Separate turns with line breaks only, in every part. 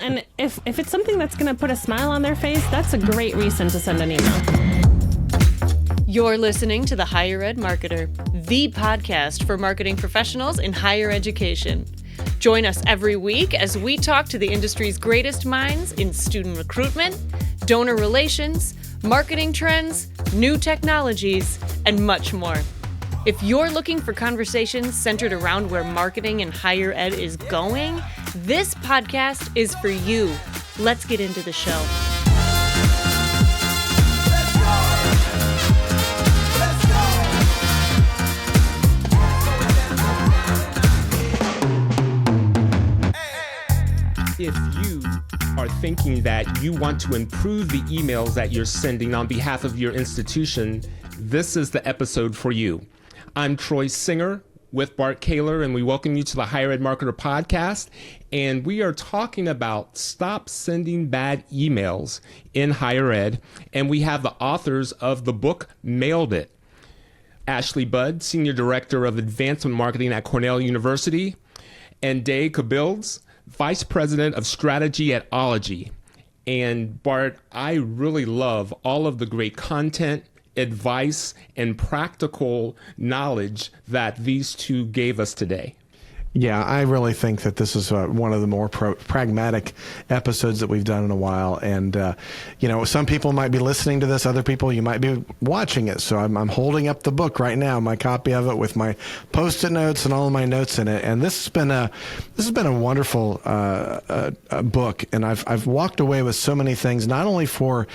And if it's something that's going to put a smile on their face, that's a great reason to send an email.
You're listening to The Higher Ed Marketer, the podcast for marketing professionals in higher education. Join us every week as we talk to the industry's greatest minds in student recruitment, donor relations, marketing trends, new technologies, and much more. If you're looking for conversations centered around where marketing in higher ed is going, this podcast is for you. Let's get into the show.
If you are thinking that you want to improve the emails that you're sending on behalf of your institution, this is the episode for you. I'm Troy Singer with Bart Caylor, and we welcome you to the Higher Ed Marketer podcast. And we are talking about stop sending bad emails in higher ed. And we have the authors of the book, Mailed It. Ashley Budd, Senior Director of Advancement Marketing at Cornell University, and Day Cabildes, Vice President of Strategy at Ology. And Bart, I really love all of the great content, advice, and practical knowledge that these two gave us today.
Yeah, I really think that this is one of the more pragmatic episodes that we've done in a while. And, some people might be listening to this. Other people, you might be watching it. So I'm holding up the book right now, my copy of it with my Post-it notes and all of my notes in it. And this has been a wonderful book. And I've walked away with so many things, not only for,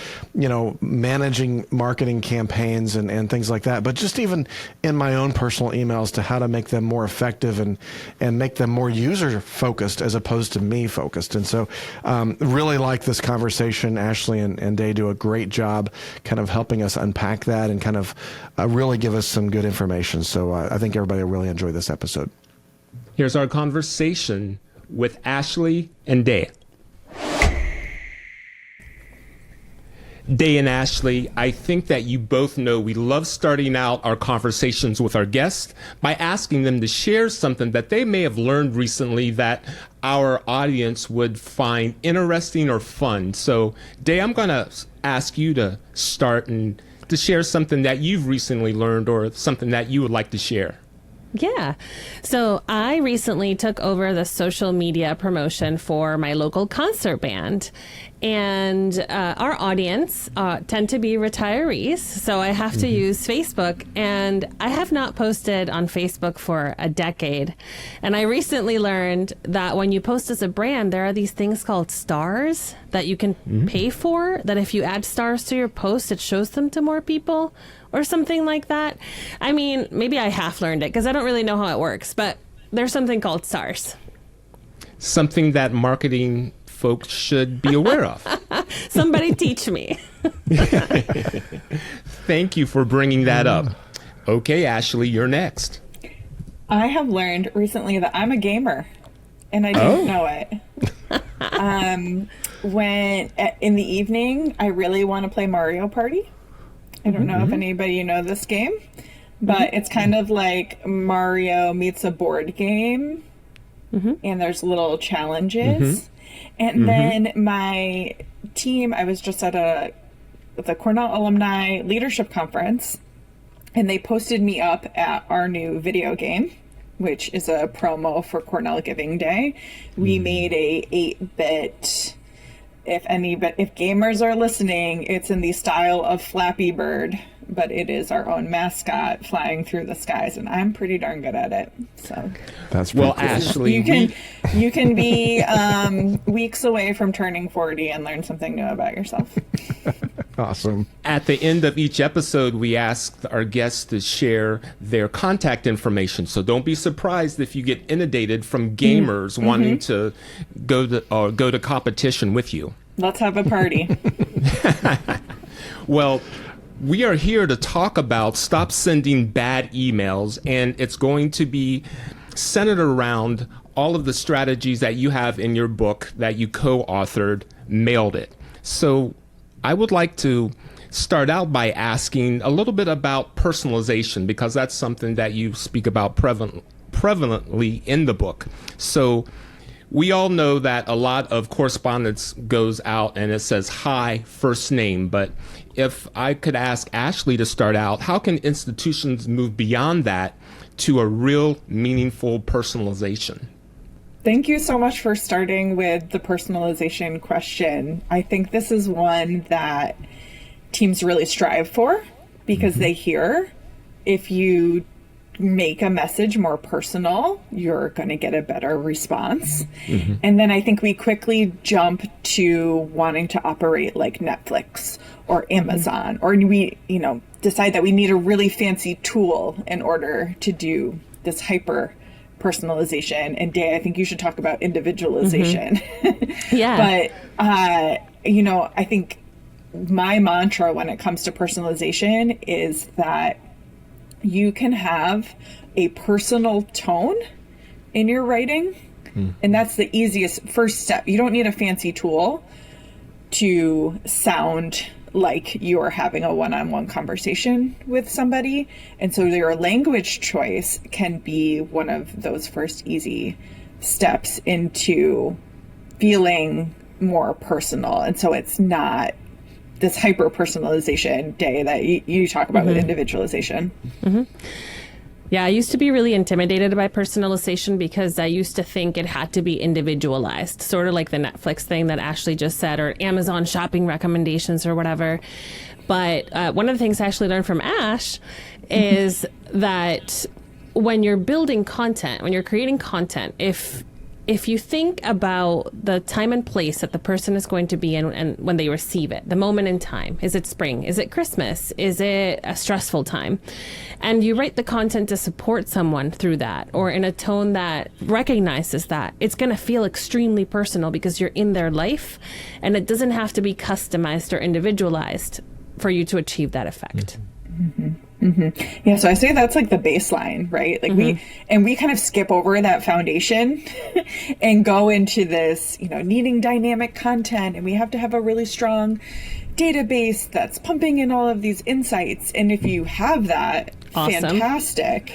managing marketing campaigns and things like that, but just even in my own personal emails to how to make them more effective and make them more user-focused as opposed to me-focused. And so really like this conversation. Ashley and Day do a great job kind of helping us unpack that and kind of really give us some good information. So I think everybody will really enjoy this episode.
Here's our conversation with Ashley and Day. Day and Ashley, I think that you both know we love starting out our conversations with our guests by asking them to share something that they may have learned recently that our audience would find interesting or fun. So, Day, I'm going to ask you to start and to share something that you've recently learned or something that you would like to share.
Yeah. So I recently took over the social media promotion for my local concert band. And our audience tend to be retirees, so I have to use Facebook. And I have not posted on Facebook for a decade. And I recently learned that when you post as a brand, there are these things called stars that you can pay for, that if you add stars to your post, it shows them to more people or something like that. I mean, maybe I half learned it because I don't really know how it works, but there's something called stars.
Something that marketing folks should be aware of.
Somebody teach me.
Thank you for bringing that up. Okay, Ashley, you're next.
I have learned recently that I'm a gamer, and I didn't know it. When in the evening, I really want to play Mario Party. I don't know if anybody know this game, but it's kind of like Mario meets a board game, and there's little challenges. And then my team, I was just at the Cornell Alumni Leadership Conference, and they posted me up at our new video game, which is a promo for Cornell Giving Day. We made a 8-bit, if gamers are listening, it's in the style of Flappy Bird, but it is our own mascot flying through the skies, and I'm pretty darn good at it. So
that's
well,
cool.
Ashley,
you can be weeks away from turning 40 and learn something new about yourself.
Awesome.
At the end of each episode, we ask our guests to share their contact information. So don't be surprised if you get inundated from gamers wanting to go to competition with you.
Let's have a party.
Well, we are here to talk about stop sending bad emails, and it's going to be centered around all of the strategies that you have in your book that you co-authored, Mailed It. So I would like to start out by asking a little bit about personalization, because that's something that you speak about prevalently in the book. So We all know that a lot of correspondence goes out and it says, hi, first name. But if I could ask Ashley to start out, how can institutions move beyond that to a real meaningful personalization?
Thank you so much for starting with the personalization question. I think this is one that teams really strive for because they hear if you make a message more personal, you're going to get a better response. And then I think we quickly jump to wanting to operate like Netflix or Amazon, or we, decide that we need a really fancy tool in order to do this hyper personalization. And Day, I think you should talk about individualization.
Yeah.
But, I think my mantra when it comes to personalization is that you can have a personal tone in your writing. And that's the easiest first step. You don't need a fancy tool to sound like you're having a one-on-one conversation with somebody. And so your language choice can be one of those first easy steps into feeling more personal. And so it's not this hyper personalization, Day, that you talk about with individualization.
Yeah, I used to be really intimidated by personalization because I used to think it had to be individualized, sort of like the Netflix thing that Ashley just said, or Amazon shopping recommendations or whatever. But one of the things I actually learned from Ash is that when you're building content, when you're creating content, if you think about the time and place that the person is going to be in and when they receive it, the moment in time, is it spring? Is it Christmas? Is it a stressful time? And you write the content to support someone through that, or in a tone that recognizes that, it's going to feel extremely personal because you're in their life, and it doesn't have to be customized or individualized for you to achieve that effect.
Yeah, so I say that's like the baseline, right? Like we kind of skip over that foundation and go into this, needing dynamic content, and we have to have a really strong database that's pumping in all of these insights. And if you have that,
awesome.
Fantastic.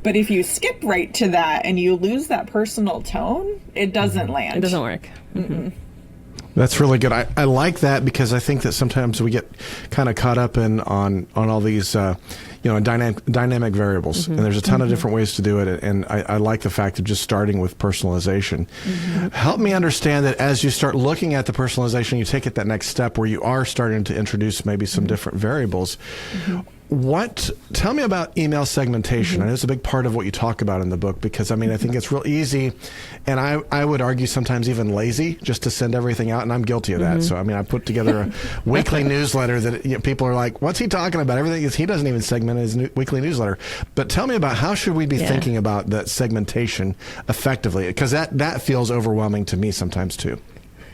But if you skip right to that and you lose that personal tone, it doesn't land.
It doesn't work.
That's really good. I like that because I think that sometimes we get kind of caught up on all these dynamic variables, and there's a ton of different ways to do it. And I like the fact of just starting with personalization. Help me understand that as you start looking at the personalization, you take it that next step where you are starting to introduce maybe some different variables. Tell me about email segmentation. I know it's a big part of what you talk about in the book because, I think it's real easy, and I would argue sometimes even lazy just to send everything out, and I'm guilty of that. So, I put together a weekly newsletter that people are like, what's he talking about? Everything is, he doesn't even segment his weekly newsletter. But tell me about how should we be thinking about that segmentation effectively? Because that feels overwhelming to me sometimes too.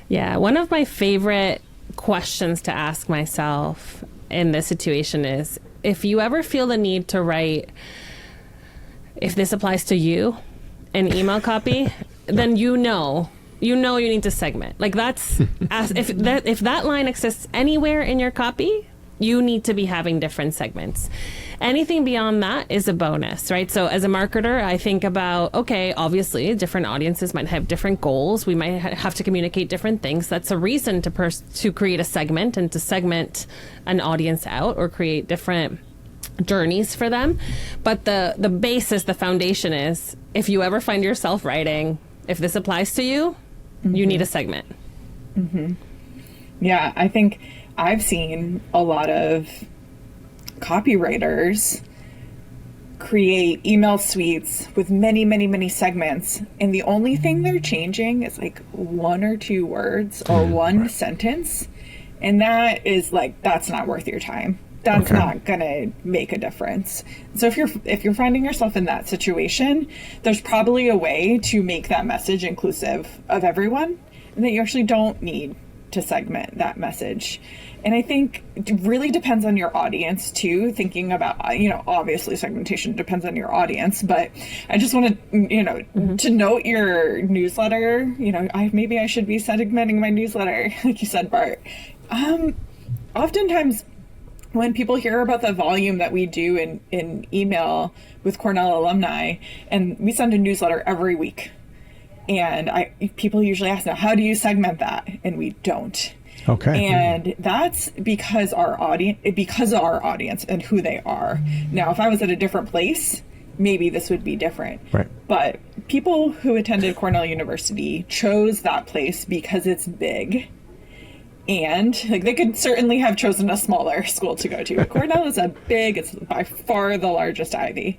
Yeah, one of my favorite questions to ask myself in this situation is, if you ever feel the need to write, if this applies to you, an email copy, then you need to segment. Like that's, if that line exists anywhere in your copy, you need to be having different segments. Anything beyond that is a bonus, right? So as a marketer, I think about, okay, obviously different audiences might have different goals. We might have to communicate different things. That's a reason to create a segment and to segment an audience out or create different journeys for them. But the basis, the foundation is, if you ever find yourself writing, if this applies to you, you need a segment.
Yeah, I think I've seen a lot of copywriters create email suites with many, many, many segments. And the only thing they're changing is like one or two words or one sentence. And that is like, that's not worth your time. That's not going to make a difference. So if you're finding yourself in that situation, there's probably a way to make that message inclusive of everyone, and that you actually don't need to segment that message. And I think it really depends on your audience too, thinking about, obviously segmentation depends on your audience, but I just want to, to note your newsletter, maybe I should be segmenting my newsletter, like you said, Bart. Oftentimes when people hear about the volume that we do in email with Cornell alumni, and we send a newsletter every week, And people usually ask, now, how do you segment that? And we don't.
Okay.
And that's because of our audience and who they are. Now, if I was at a different place, maybe this would be different.
Right.
But people who attended Cornell University chose that place because it's big. And like, they could certainly have chosen a smaller school to go to. Cornell is it's by far the largest Ivy.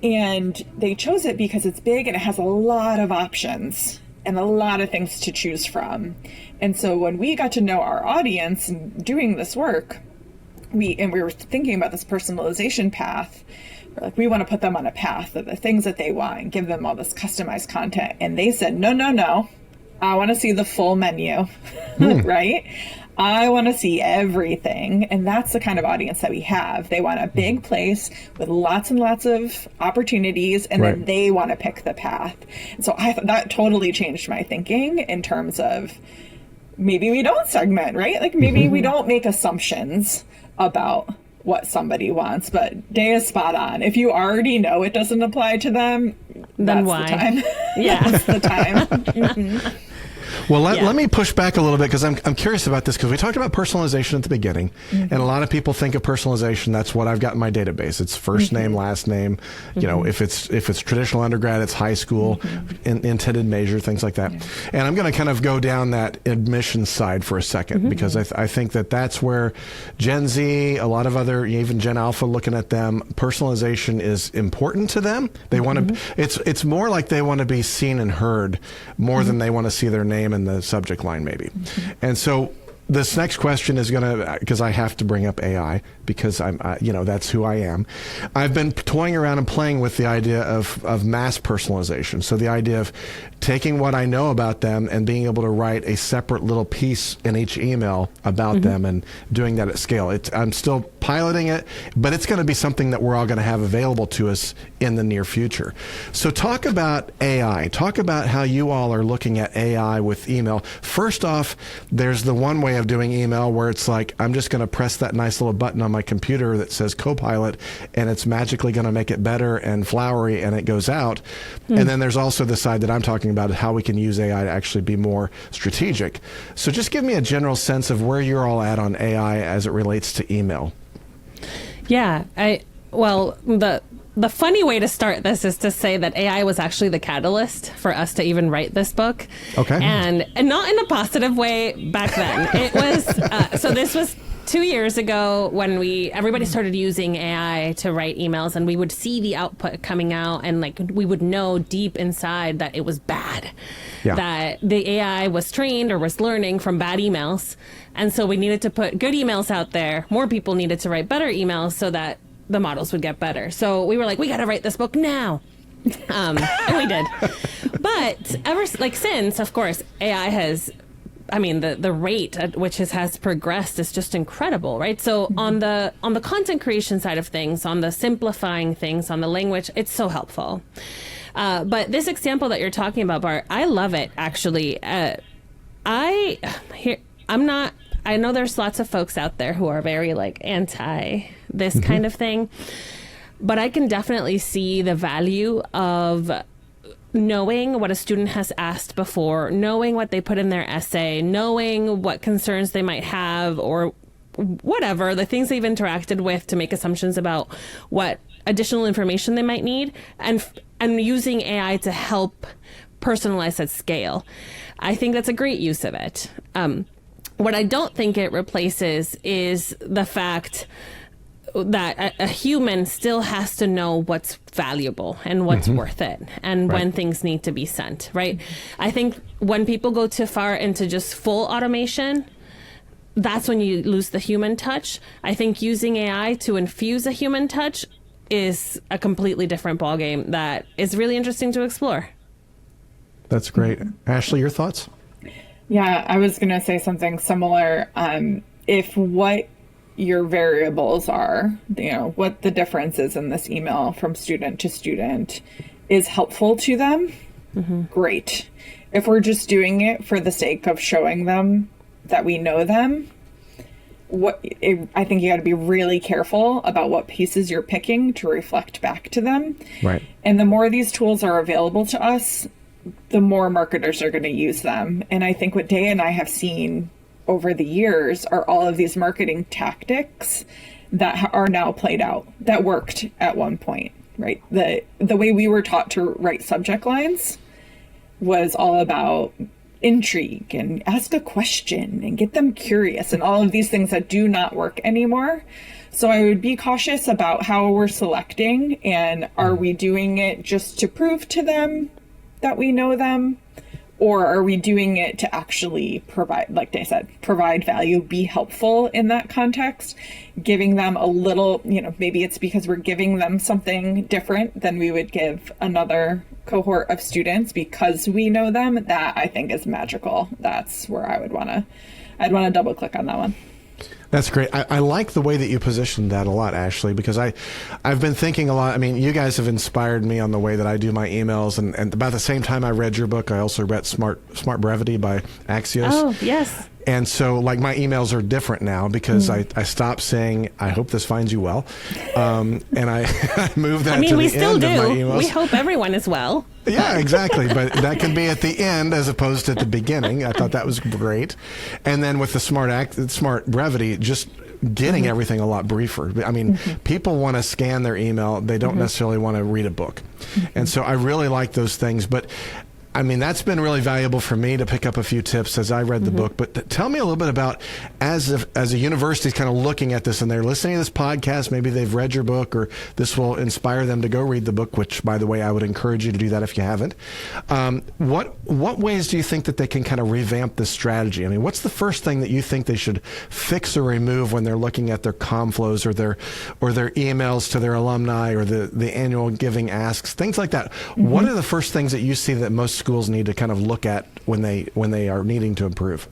And they chose it because it's big and it has a lot of options and a lot of things to choose from. And so when we got to know our audience and doing this work, we were thinking about this personalization path. We're like, we want to put them on a path of the things that they want and give them all this customized content. And they said, no. I want to see the full menu, right? I want to see everything. And that's the kind of audience that we have. They want a big place with lots and lots of opportunities, and then they want to pick the path. And so that totally changed my thinking in terms of maybe we don't segment, right? Like maybe we don't make assumptions about what somebody wants, but Day is spot on. If you already know it doesn't apply to them,
then
that's
why?
The time.
Yeah.
That's the time.
Well, let me push back a little bit, because I'm curious about this, because we talked about personalization at the beginning, and a lot of people think of personalization, that's what I've got in my database. It's first name, last name. You know, if it's traditional undergrad, it's high school, intended major, things like that. And I'm going to kind of go down that admissions side for a second, because I think that's where Gen Z, a lot of other, even Gen Alpha, looking at them, personalization is important to them. They want to. It's more like they want to be seen and heard more than they want to see their name in the subject line, maybe. And so this next question is going to, because I have to bring up AI, because I'm, that's who I am. I've been toying around and playing with the idea of mass personalization. So the idea of taking what I know about them and being able to write a separate little piece in each email about them and doing that at scale. I'm still piloting it, but it's going to be something that we're all going to have available to us in the near future. So talk about AI. Talk about how you all are looking at AI with email. First off, there's the one way of doing email where it's like, I'm just going to press that nice little button on my computer that says Copilot, and it's magically going to make it better and flowery, and it goes out. And then there's also the side that I'm talking about, how we can use AI to actually be more strategic. So just give me a general sense of where you're all at on AI as it relates to email.
Yeah, the funny way to start this is to say that AI was actually the catalyst for us to even write this book.
Okay.
And not in a positive way back then. It was, so this was 2 years ago when everybody started using AI to write emails, and we would see the output coming out, and like we would know deep inside that it was bad. Yeah. That the AI was trained or was learning from bad emails. And so we needed to put good emails out there. More people needed to write better emails so that the models would get better. So we were like, we got to write this book now. And we did. But since, of course, AI has, the rate at which it has progressed is just incredible, right? So on the content creation side of things, on the simplifying things, on the language, it's so helpful. But this example that you're talking about, Bart, I love it, actually. I know there's lots of folks out there who are very anti this kind of thing, but I can definitely see the value of knowing what a student has asked before, knowing what they put in their essay, knowing what concerns they might have, or whatever, the things they've interacted with, to make assumptions about what additional information they might need, and using AI to help personalize at scale. I think that's a great use of it. What I don't think it replaces is the fact that a human still has to know what's valuable and what's worth it, and when things need to be sent, right? I think when people go too far into just full automation, that's when you lose the human touch. I think using AI to infuse a human touch is a completely different ballgame that is really interesting to explore.
That's great. Ashley, your thoughts?
Yeah, I was going to say something similar. If what your variables are, what the difference is in this email from student to student is helpful to them, great. If we're just doing it for the sake of showing them that we know them, I think you got to be really careful about what pieces you're picking to reflect back to them.
Right.
And the more these tools are available to us, the more marketers are going to use them. And I think what Day and I have seen over the years are all of these marketing tactics that are now played out, that worked at one point, right? The way we were taught to write subject lines was all about intrigue and ask a question and get them curious and all of these things that do not work anymore. So I would be cautious about how we're selecting, and are we doing it just to prove to them that we know them, or are we doing it to actually provide, like Day said, provide value, be helpful in that context, giving them a little, maybe it's because we're giving them something different than we would give another cohort of students because we know them. That I think is magical. That's where I'd want to double click on that one.
That's great. I like the way that you positioned that a lot, Ashley, because I've been thinking a lot. I mean, you guys have inspired me on the way that I do my emails. And about the same time I read your book, I also read Smart Brevity by Axios.
Oh, yes.
And so, like, my emails are different now because I stopped saying, I hope this finds you well. And I moved that to the end of my emails.
We still do. We hope everyone is well.
Yeah, exactly. But that can be at the end as opposed to at the beginning. I thought that was great. And then with the Smart Brevity, just getting everything a lot briefer. I mean, people want to scan their email. They don't necessarily want to read a book. And so I really like those things. But I mean, that's been really valuable for me to pick up a few tips as I read the book. But tell me a little bit about, as a university is kind of looking at this and they're listening to this podcast, maybe they've read your book or this will inspire them to go read the book, which, by the way, I would encourage you to do that if you haven't. What ways do you think that they can kind of revamp this strategy? I mean, what's the first thing that you think they should fix or remove when they're looking at their comm flows or their emails to their alumni or the annual giving asks, things like that? What are the first things that you see that most schools need to kind of look at when they are needing to improve?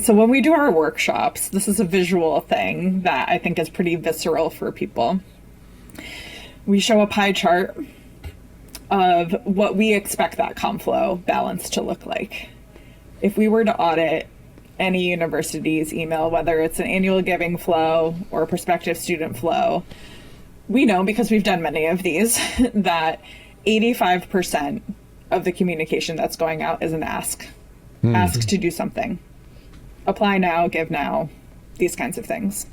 So when we do our workshops, this is a visual thing that I think is pretty visceral for people. We show a pie chart of what we expect that comm flow balance to look like. If we were to audit any university's email, whether it's an annual giving flow or a prospective student flow, we know, because we've done many of these, that 85% of the communication that's going out is an ask. Ask to do something. Apply now, give now, these kinds of things.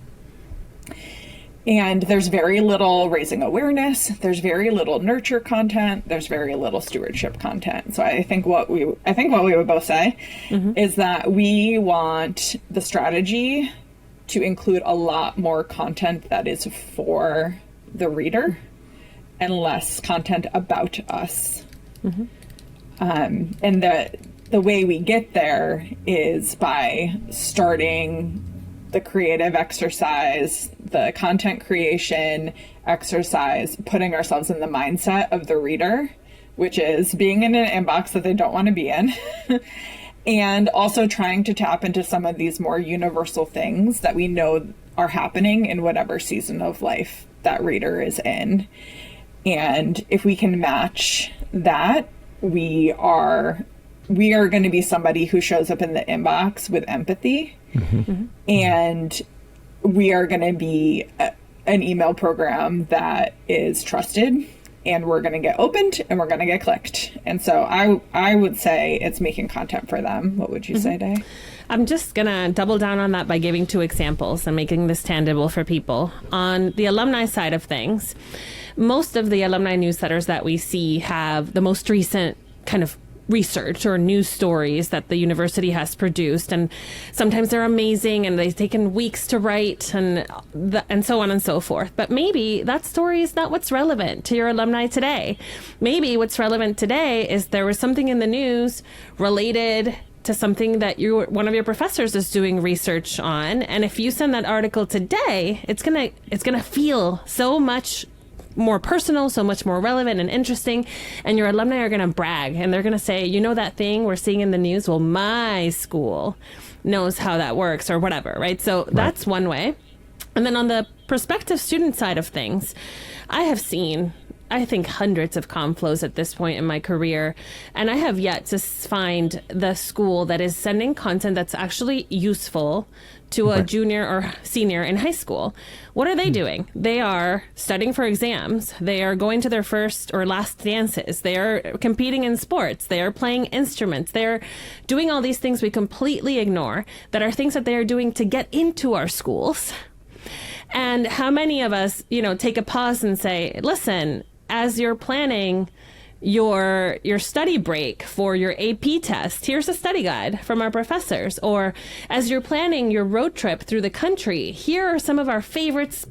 And there's very little raising awareness. There's very little nurture content. There's very little stewardship content. So I think what we would both say is that we want the strategy to include a lot more content that is for the reader and less content about us. And the way we get there is by starting the creative exercise, the content creation exercise, putting ourselves in the mindset of the reader, which is being in an inbox that they don't want to be in, and also trying to tap into some of these more universal things that we know are happening in whatever season of life that reader is in. And if we can match that, we are going to be somebody who shows up in the inbox with empathy. And we are going to be an email program that is trusted, and we're going to get opened and we're going to get clicked. And so I would say it's making content for them. What would you say, Day?
I'm just going to double down on that by giving 2 examples and making this tangible for people. On the alumni side of things, most of the alumni newsletters that we see have the most recent kind of research or news stories that the university has produced, and sometimes they're amazing and they've taken weeks to write and so on and so forth. But maybe that story is not what's relevant to your alumni today. Maybe what's relevant today is there was something in the news related to something that one of your professors is doing research on, and if you send that article today, it's gonna feel so much more personal, so much more relevant and interesting, and your alumni are going to brag and they're going to say, you know, that thing we're seeing in the news, well, my school knows how that works or whatever, right? So that's one way. And then on the prospective student side of things, I have seen I think, hundreds of ComFlows at this point in my career. And I have yet to find the school that is sending content that's actually useful to a junior or senior in high school. What are they doing? They are studying for exams. They are going to their first or last dances. They are competing in sports. They are playing instruments. They're doing all these things we completely ignore that are things that they are doing to get into our schools. And how many of us, take a pause and say, listen, as you're planning your study break for your AP test, here's a study guide from our professors. Or as you're planning your road trip through the country, here are some of our favorite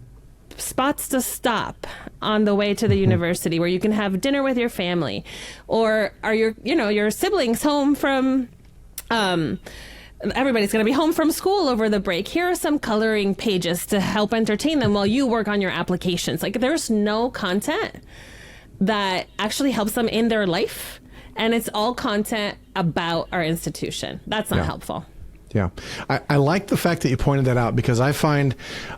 spots to stop on the way to the university where you can have dinner with your family. Or are your siblings home from everybody's going to be home from school over the break. Here are some coloring pages to help entertain them while you work on your applications. Like, there's no content that actually helps them in their life. And it's all content about our institution. That's not helpful.
Yeah. I like the fact that you pointed that out, because I find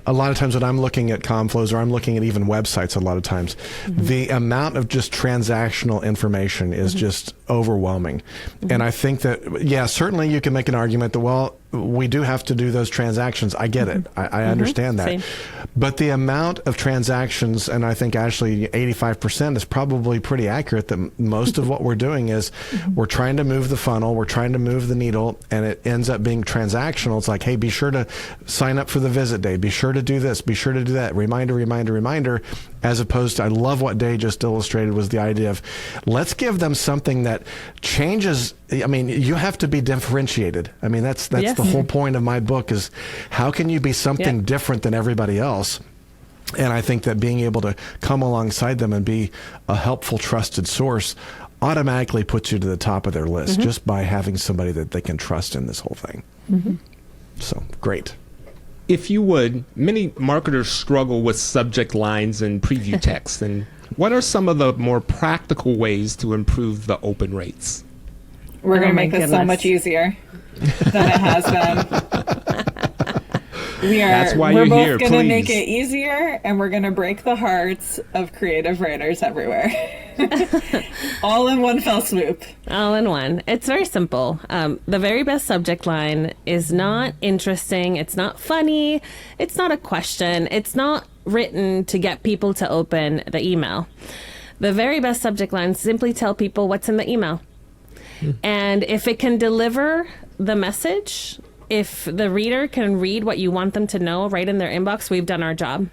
a lot of times when I'm looking at ComFlows, or I'm looking at even websites a lot of times, the amount of just transactional information is just overwhelming. And I think that, certainly you can make an argument that, well, we do have to do those transactions. I get it. I understand that.
Same.
But the amount of transactions, and I think actually 85% is probably pretty accurate, that most of what we're doing is we're trying to move the funnel, we're trying to move the needle, and it ends up being transactional. It's like, hey, be sure to sign up for the visit day, be sure to do this, be sure to do that, reminder, as opposed to, I love what Day just illustrated, was the idea of, let's give them something that changes. I mean, you have to be differentiated. I mean, that's the whole point of my book, is how can you be something different than everybody else? And I think that being able to come alongside them and be a helpful, trusted source automatically puts you to the top of their list just by having somebody that they can trust in this whole thing. So, great.
If you would, many marketers struggle with subject lines and preview text. And what are some of the more practical ways to improve the open rates?
We're going to make this so much easier than it has been. We're both going to make it easier, and we're going to break the hearts of creative writers everywhere. All in one fell swoop.
All in one. It's very simple. The very best subject line is not interesting. It's not funny. It's not a question. It's not written to get people to open the email. The very best subject lines simply tell people what's in the email. And if it can deliver the message, if the reader can read what you want them to know right in their inbox, we've done our job.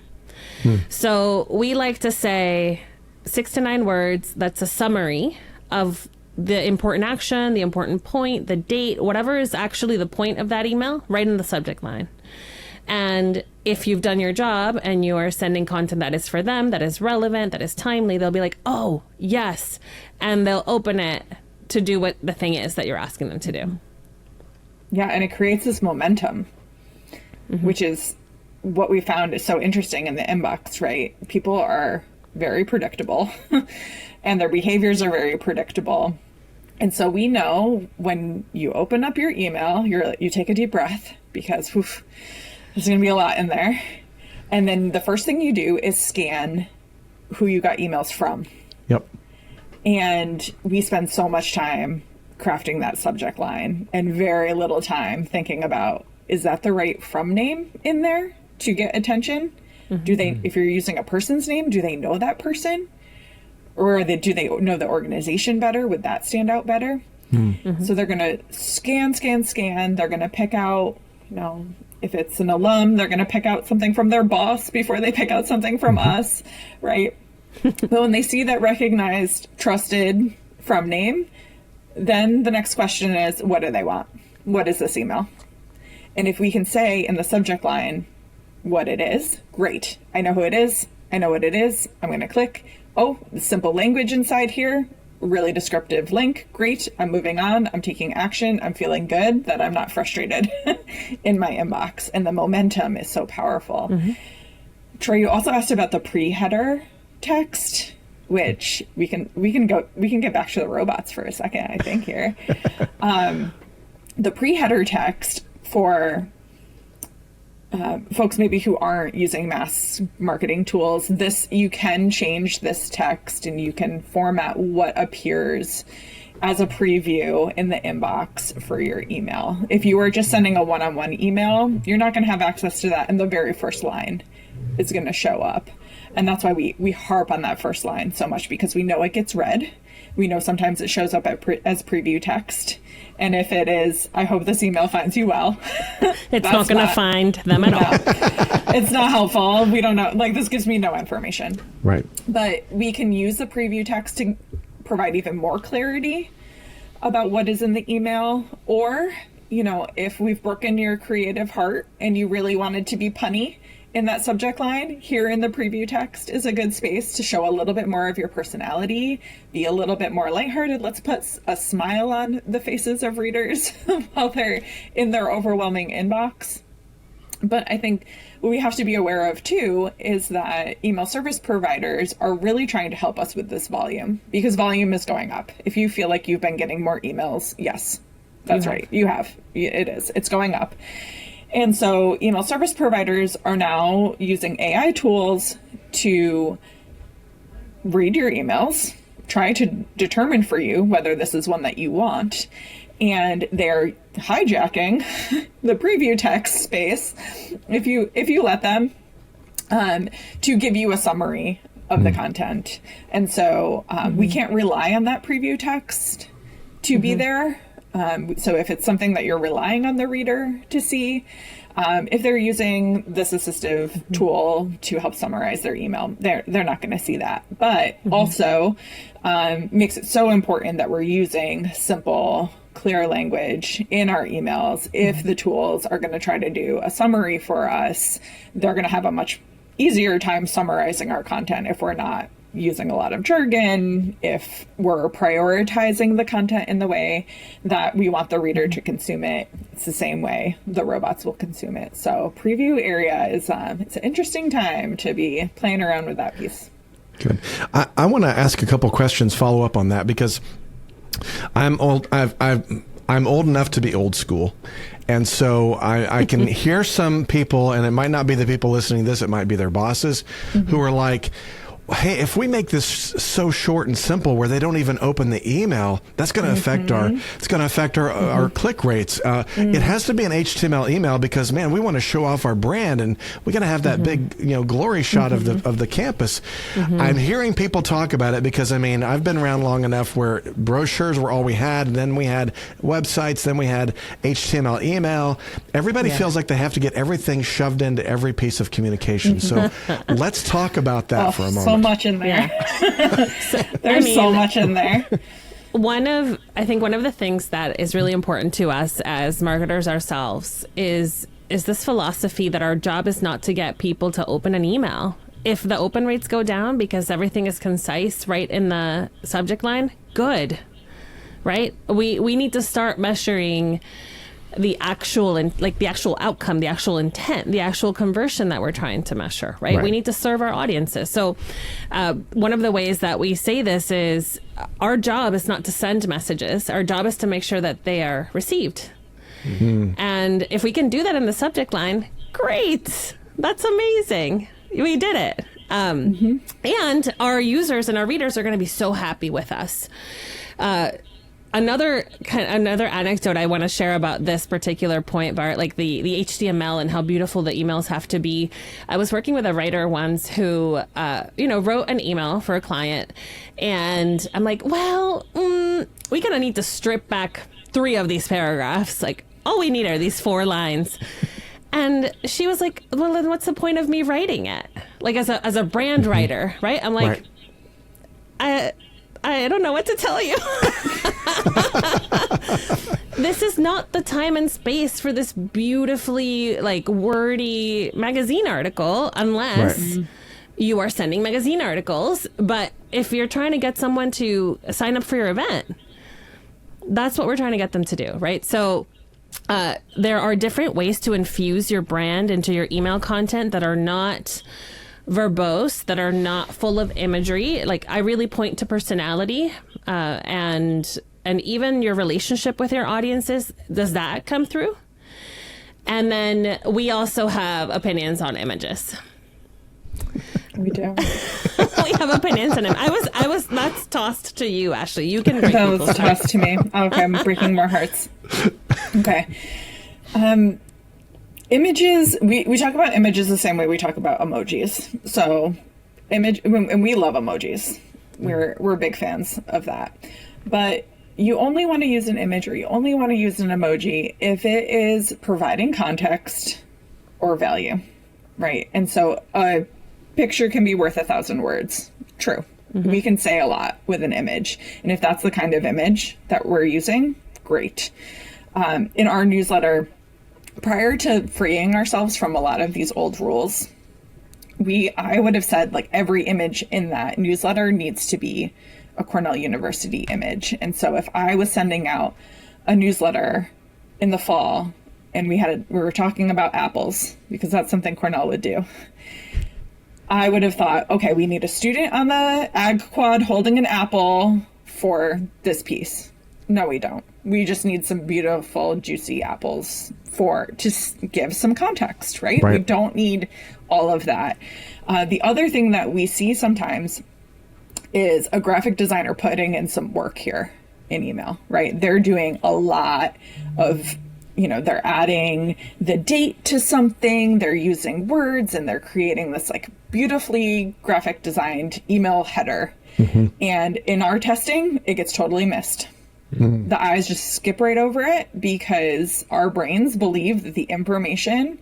So we like to say 6 to 9 words. That's a summary of the important action, the important point, the date, whatever is actually the point of that email, right in the subject line. And if you've done your job and you are sending content that is for them, that is relevant, that is timely, they'll be like, oh, yes. And they'll open it to do what the thing is that you're asking them to do.
Yeah, and it creates this momentum, which is what we found is so interesting in the inbox, right? People are very predictable and their behaviors are very predictable. And so we know when you open up your email, you take a deep breath, because there's going to be a lot in there. And then the first thing you do is scan who you got emails from.
Yep.
And we spend so much time crafting that subject line and very little time thinking about, is that the right from name in there to get attention? Do they, if you're using a person's name, do they know that person? Or do they know the organization better? Would that stand out better? So they're going to scan. They're going to pick out, if it's an alum, they're going to pick out something from their boss before they pick out something from us, right? But when they see that recognized, trusted from name, then the next question is, what do they want? What is this email? And if we can say in the subject line what it is, great. I know who it is. I know what it is. I'm going to click. Oh, the simple language inside here. Really descriptive link. Great. I'm moving on. I'm taking action. I'm feeling good that I'm not frustrated in my inbox. And the momentum is so powerful. Troy, you also asked about the pre-header text, which we can get back to the robots for a second, I think here. The pre-header text for folks maybe who aren't using mass marketing tools, you can change this text and you can format what appears as a preview in the inbox for your email. If you are just sending a one-on-one email, you're not going to have access to that in the very first line. It's going to show up. And that's why we harp on that first line so much, because we know it gets read. We know sometimes it shows up as preview text. And if it is, I hope this email finds you well.
It's not going to find them at all.
It's not helpful. We don't know. Like, this gives me no information.
Right.
But we can use the preview text to provide even more clarity about what is in the email. Or, if we've broken your creative heart and you really wanted to be punny in that subject line, here in the preview text is a good space to show a little bit more of your personality, be a little bit more lighthearted. Let's put a smile on the faces of readers while they're in their overwhelming inbox. But I think what we have to be aware of too is that email service providers are really trying to help us with this volume, because volume is going up. If you feel like you've been getting more emails, yes, that's right. You have. It is. It's going up. And so email service providers are now using AI tools to read your emails, try to determine for you whether this is one that you want. And they're hijacking the preview text space, if you let them, to give you a summary of the content. And so we can't rely on that preview text to be there. So if it's something that you're relying on the reader to see, if they're using this assistive tool to help summarize their email, they're not going to see that. But also makes it so important that we're using simple, clear language in our emails. If the tools are going to try to do a summary for us, they're going to have a much easier time summarizing our content if we're not using a lot of jargon, if we're prioritizing the content in the way that we want the reader to consume it. It's the same way the robots will consume it. So preview area is it's an interesting time to be playing around with that piece.
Good. I want to ask a couple questions, follow up on that, because I'm old. I'm old enough to be old school. And so I can hear some people, and it might not be the people listening to this, it might be their bosses, who are like, hey, if we make this so short and simple where they don't even open the email, that's going to affect our click rates. It has to be an HTML email because, man, we want to show off our brand, and we got to have that big, glory shot of the campus. I'm hearing people talk about it because, I mean, I've been around long enough where brochures were all we had, and then we had websites, then we had HTML email. Everybody feels like they have to get everything shoved into every piece of communication. So let's talk about that for a moment.
So much in there. There's so much in there.
I think one of the things that is really important to us as marketers ourselves is this philosophy that our job is not to get people to open an email. If the open rates go down because everything is concise right in the subject line, good, right? We need to start measuring the actual outcome, the actual intent, the actual conversion that we're trying to measure, right? We need to serve our audiences. So one of the ways that we say this is our job is not to send messages. Our job is to make sure that they are received. And if we can do that in the subject line, great. That's amazing. We did it. And our users and our readers are going to be so happy with us. Another anecdote I want to share about this particular point, Bart, like the HTML and how beautiful the emails have to be. I was working with a writer once who, wrote an email for a client, and I'm like, well, we're going to need to strip back 3 of these paragraphs. Like, all we need are these 4 lines. And she was like, well, then what's the point of me writing it? Like, as a brand writer, right? I'm like, I don't know what to tell you. This is not the time and space for this beautifully wordy magazine article unless you are sending magazine articles. But if you're trying to get someone to sign up for your event, that's what we're trying to get them to do, right? So there are different ways to infuse your brand into your email content that are not verbose, that are not full of imagery. Like, I really point to personality and even your relationship with your audiences. Does that come through? And then we also have opinions on images.
We do.
We have opinions on them. That's tossed to you, Ashley. You can break
That
people's
was
hearts.
tossed to me. Okay, I'm breaking more hearts. Okay. Images, we talk about images the same way we talk about emojis. So and we love emojis. We're big fans of that. But you only want to use an image or you only want to use an emoji if it is providing context or value, right? And so a picture can be worth 1,000 words. True. Mm-hmm. We can say a lot with an image. And if that's the kind of image that we're using, great. In our newsletter, prior to freeing ourselves from a lot of these old rules, I would have said like every image in that newsletter needs to be a Cornell University image. And so if I was sending out a newsletter in the fall and we were talking about apples, because that's something Cornell would do, I would have thought, okay, we need a student on the ag quad holding an apple for this piece. No, we don't. We just need some beautiful, juicy apples to give some context, right? We don't need all of that. The other thing that we see sometimes is a graphic designer putting in some work here in email, right? They're doing a lot of, they're adding the date to something, they're using words, and they're creating this like beautifully graphic designed email header. Mm-hmm. And in our testing, it gets totally missed. Mm-hmm. The eyes just skip right over it because our brains believe that the information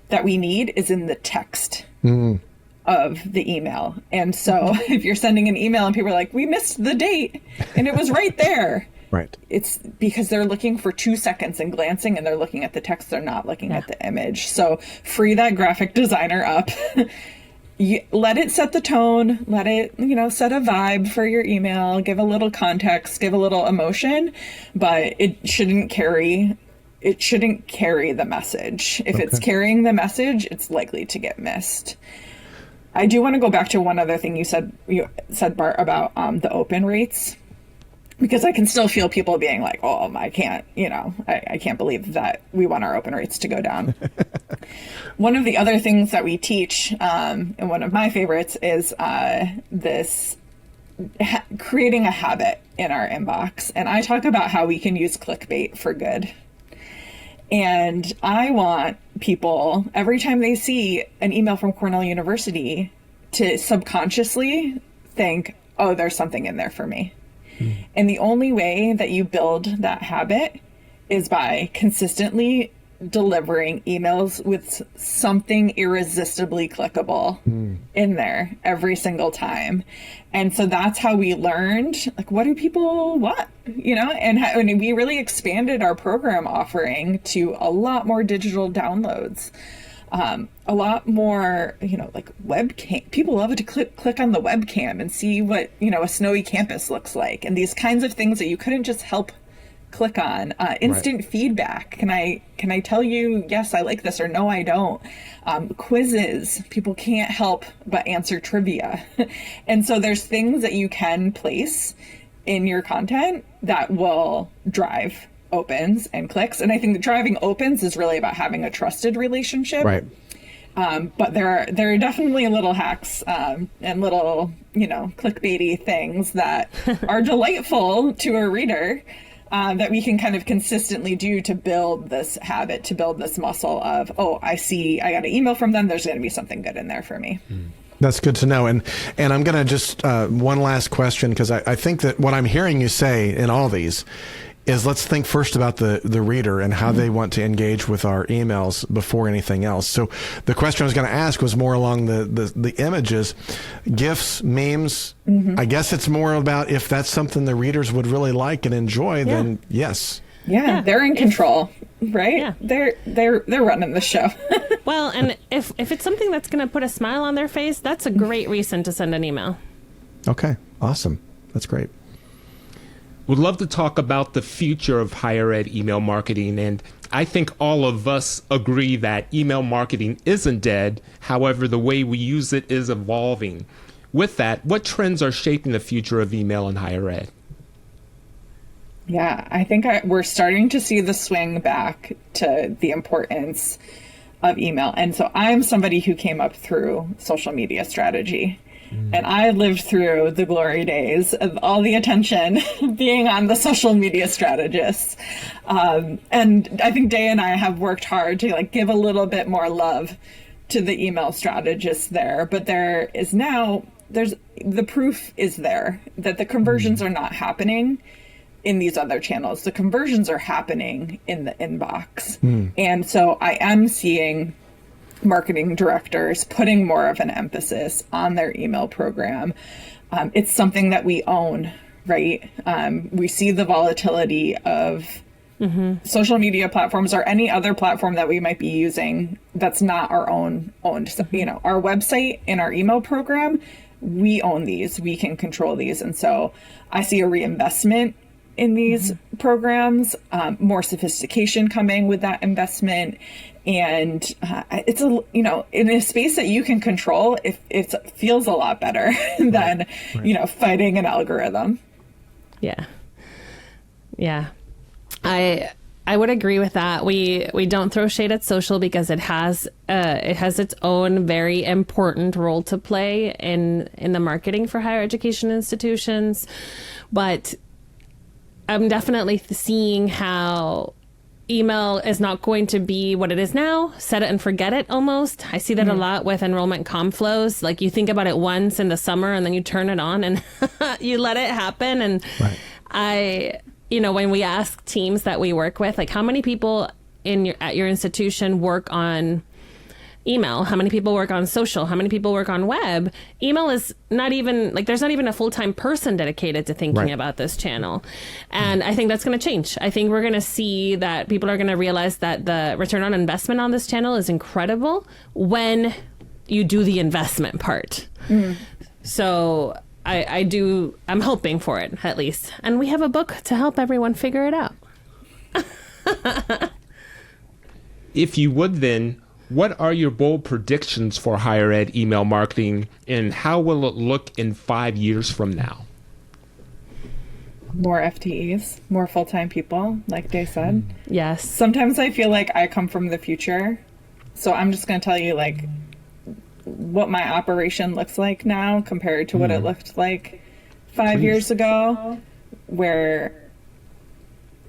that we need is in the text. Mm-hmm. Of the email. And so if you're sending an email and people are like, we missed the date and it was right there. Right. It's because they're looking for 2 seconds and glancing and they're looking at the text. They're not looking at the image. So free that graphic designer up. Let it set the tone. Let it, set a vibe for your email. Give a little context. Give a little emotion. But it shouldn't carry the message. If it's carrying the message, it's likely to get missed. I do want to go back to one other thing you said, Bart, about the open rates, because I can still feel people being like, oh, I can't believe that we want our open rates to go down. One of the other things that we teach, and one of my favorites, is creating a habit in our inbox. And I talk about how we can use clickbait for good. And I want people, every time they see an email from Cornell University, to subconsciously think, oh, there's something in there for me. Mm. And the only way that you build that habit is by consistently delivering emails with something irresistibly clickable in there every single time. And so that's how we learned, like, what do people want, and we really expanded our program offering to a lot more digital downloads, a lot more, like webcam. People love to click on the webcam and see what, a snowy campus looks like, and these kinds of things that you couldn't just help click on. Instant feedback. Can I tell you, yes, I like this, or no, I don't? Quizzes. People can't help but answer trivia. And so there's things that you can place in your content that will drive opens and clicks. And I think that driving opens is really about having a trusted relationship. Right. But there are definitely little hacks and little, clickbaity things that are delightful to a reader. That we can kind of consistently do to build this habit, to build this muscle of, I got an email from them, there's going to be something good in there for me.
That's good to know. And I'm going to just, one last question, because I think that what I'm hearing you say in all these is, let's think first about the reader and how they want to engage with our emails before anything else. So the question I was going to ask was more along the images, GIFs, memes. Mm-hmm. I guess it's more about if that's something the readers would really like and enjoy, then yes.
Yeah, they're in control, right? Yeah. They're running the show.
Well, and if it's something that's going to put a smile on their face, that's a great reason to send an email.
Okay, awesome. That's great.
Would love to talk about the future of higher ed email marketing. And I think all of us agree that email marketing isn't dead. However, the way we use it is evolving. With that, what trends are shaping the future of email in higher ed?
Yeah, I think we're starting to see the swing back to the importance of email. And so I'm somebody who came up through social media strategy. And I lived through the glory days of all the attention being on the social media strategists. And I think Day and I have worked hard to like give a little bit more love to the email strategists there. But there's the proof is there that the conversions are not happening in these other channels. The conversions are happening in the inbox. And so I am seeing marketing directors putting more of an emphasis on their email program. It's something that we own, right? We see the volatility of social media platforms or any other platform that we might be using that's not our owned. So, our website and our email program, we own these, we can control these. And so I see a reinvestment in these programs, more sophistication coming with that investment. And it's in a space that you can control, it feels a lot better than, fighting an algorithm.
Yeah. Yeah. I would agree with that. We don't throw shade at social because it has its own very important role to play in the marketing for higher education institutions. But I'm definitely seeing how email is not going to be what it is now. Set it and forget it almost. I see that a lot with enrollment comm flows. Like you think about it once in the summer and then you turn it on and you let it happen. And when we ask teams that we work with, like how many people at your institution work on email, how many people work on social, how many people work on web, email is not even there's not even a full-time person dedicated to thinking about this channel. And I think that's going to change. I think we're going to see that people are going to realize that the return on investment on this channel is incredible when you do the investment part. So I'm hoping for it at least. And we have a book to help everyone figure it out.
If you would then, what are your bold predictions for higher ed email marketing, and how will it look in 5 years from now?
More FTEs, more full-time people, like Day said.
Yes.
Sometimes I feel like I come from the future. So I'm just going to tell you what my operation looks like now compared to what it looked like 5 years ago, where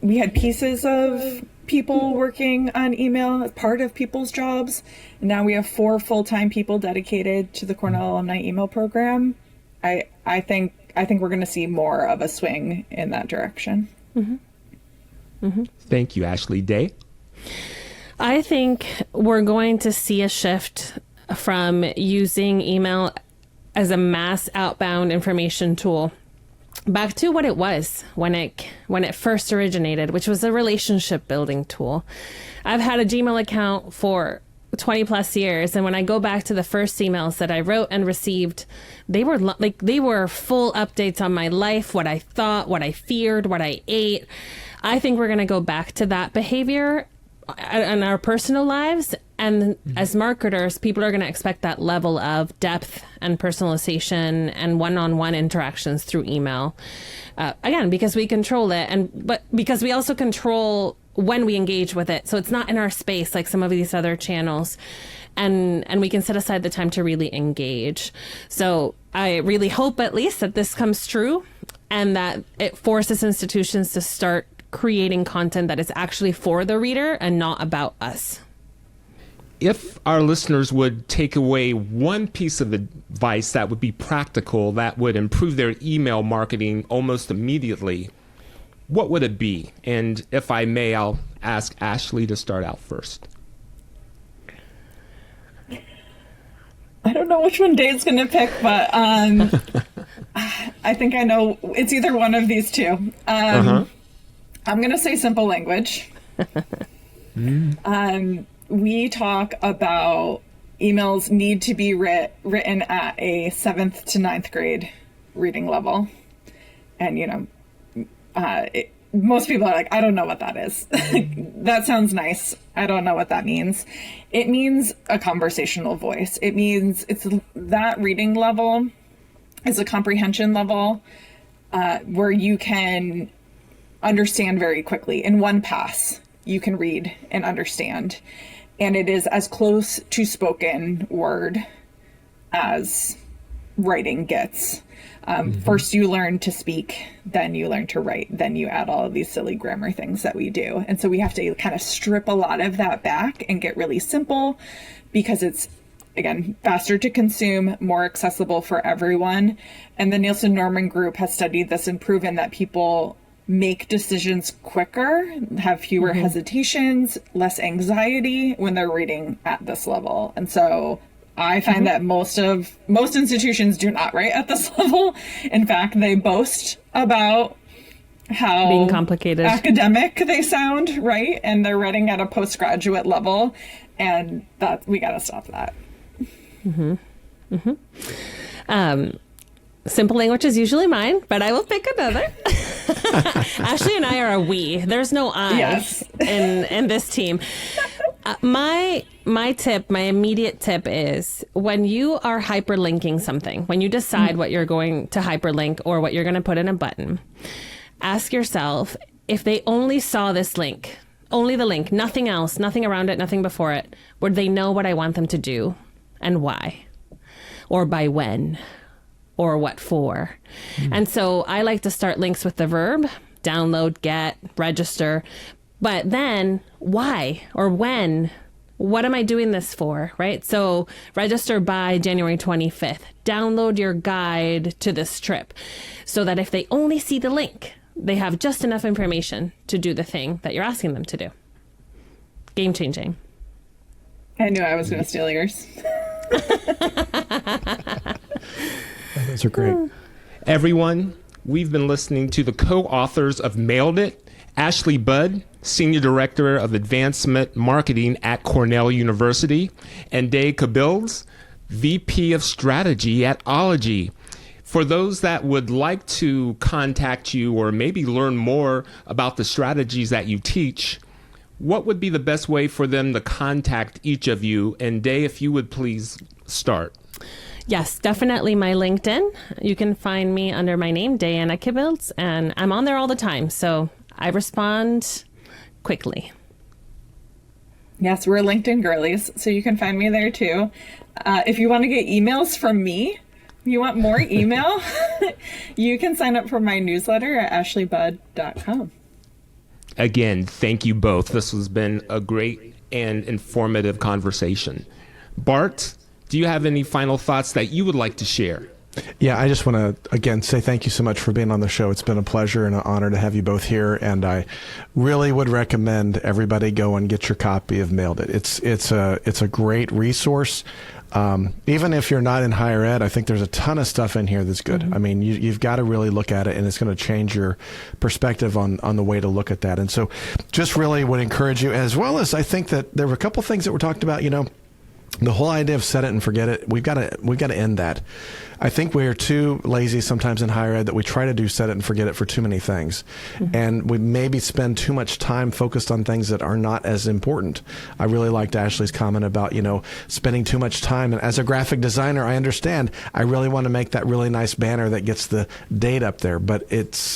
we had pieces of people working on email as part of people's jobs. And now we have 4 full-time people dedicated to the Cornell Alumni email program. I think we're going to see more of a swing in that direction.
Thank you, Ashley. Day?
I think we're going to see a shift from using email as a mass outbound information tool back to what it was when it first originated, which was a relationship building tool. I've had a Gmail account for 20 plus years, and when I go back to the first emails that I wrote and received, they were full updates on my life, what I thought, what I feared, what I ate. I think we're going to go back to that behavior in our personal lives. And as marketers, people are going to expect that level of depth and personalization and one-on-one interactions through email. Again, because we control it, but because we also control when we engage with it. So it's not in our space like some of these other channels. And we can set aside the time to really engage. So I really hope at least that this comes true and that it forces institutions to start creating content that is actually for the reader and not about us.
If our listeners would take away one piece of advice that would be practical, that would improve their email marketing almost immediately, what would it be? And if I may, I'll ask Ashley to start out first.
I don't know which one Dave's going to pick, but I think I know it's either one of these two. I'm going to say simple language. We talk about emails need to be written at a 7th to 9th grade reading level. And, most people are like, I don't know what that is. That sounds nice. I don't know what that means. It means a conversational voice. It means that reading level is a comprehension level where you can understand very quickly. In one pass, you can read and understand. And it is as close to spoken word as writing gets. First you learn to speak, then you learn to write, then you add all of these silly grammar things that we do. And so we have to kind of strip a lot of that back and get really simple, because it's, again, faster to consume, more accessible for everyone. And the Nielsen-Norman group has studied this and proven that people make decisions quicker, have fewer hesitations, less anxiety when they're reading at this level. And so I find that most institutions do not write at this level. In fact, they boast about how
being complicated,
academic they sound, right? And they're writing at a postgraduate level, and that we got to stop that.
Simple language is usually mine, but I will pick another. Ashley and I are a we. There's no I in this team. My immediate tip is, when you are hyperlinking something, when you decide what you're going to hyperlink or what you're going to put in a button, ask yourself, if they only saw this link, only the link, nothing else, nothing around it, nothing before it, would they know what I want them to do and why? Or by when? Or what for? And so I like to start links with the verb, download, get, register. But then why or when? What am I doing this for, right? So register by January 25th. Download your guide to this trip, so that if they only see the link, they have just enough information to do the thing that you're asking them to do. Game changing.
I knew I was going to steal yours.
Those are great.
Everyone, we've been listening to the co-authors of Mailed It, Ashley Budd, Senior Director of Advancement Marketing at Cornell University, and Day Cabils, VP of Strategy at Ology. For those that would like to contact you or maybe learn more about the strategies that you teach, what would be the best way for them to contact each of you? And Day, if you would please start.
Yes, definitely my LinkedIn. You can find me under my name, Diana Kibbles, and I'm on there all the time, so I respond quickly.
Yes, we're LinkedIn girlies, so you can find me there too. If you want to get emails from me, if you want more email, you can sign up for my newsletter at ashleybud.com.
Again, thank you both. This has been a great and informative conversation. Bart, do you have any final thoughts that you would like to share?
Yeah, I just want to, again, say thank you so much for being on the show. It's been a pleasure and an honor to have you both here. And I really would recommend everybody go and get your copy of Mailed It. It's a great resource. Even if you're not in higher ed, I think there's a ton of stuff in here that's good. I mean, you've got to really look at it, and it's going to change your perspective on the way to look at that. And so just really would encourage you, as well as I think that there were a couple things that were talked about, the whole idea of set it and forget it, we've got to end that. I think we're too lazy sometimes in higher ed that we try to do set it and forget it for too many things. And we maybe spend too much time focused on things that are not as important. I really liked Ashley's comment about, spending too much time. And as a graphic designer, I understand I really want to make that really nice banner that gets the date up there, but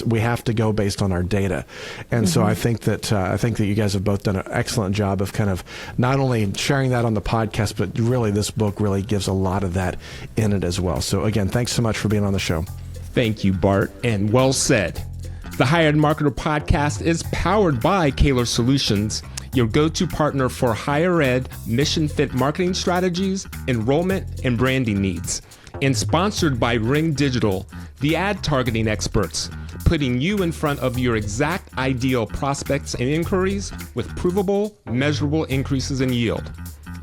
we have to go based on our data. And so I think that you guys have both done an excellent job of kind of not only sharing that on the podcast, but really this book really gives a lot of that in it as well. So again, thanks so much for being on the show.
Thank you, Bart, and well said. The Higher Ed Marketer podcast is powered by Caylor Solutions, your go-to partner for higher ed mission-fit marketing strategies, enrollment, and branding needs. And sponsored by Ring Digital, the ad targeting experts, putting you in front of your exact ideal prospects and inquiries with provable, measurable increases in yield.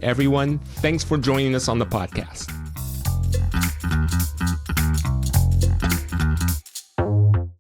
Everyone, thanks for joining us on the podcast.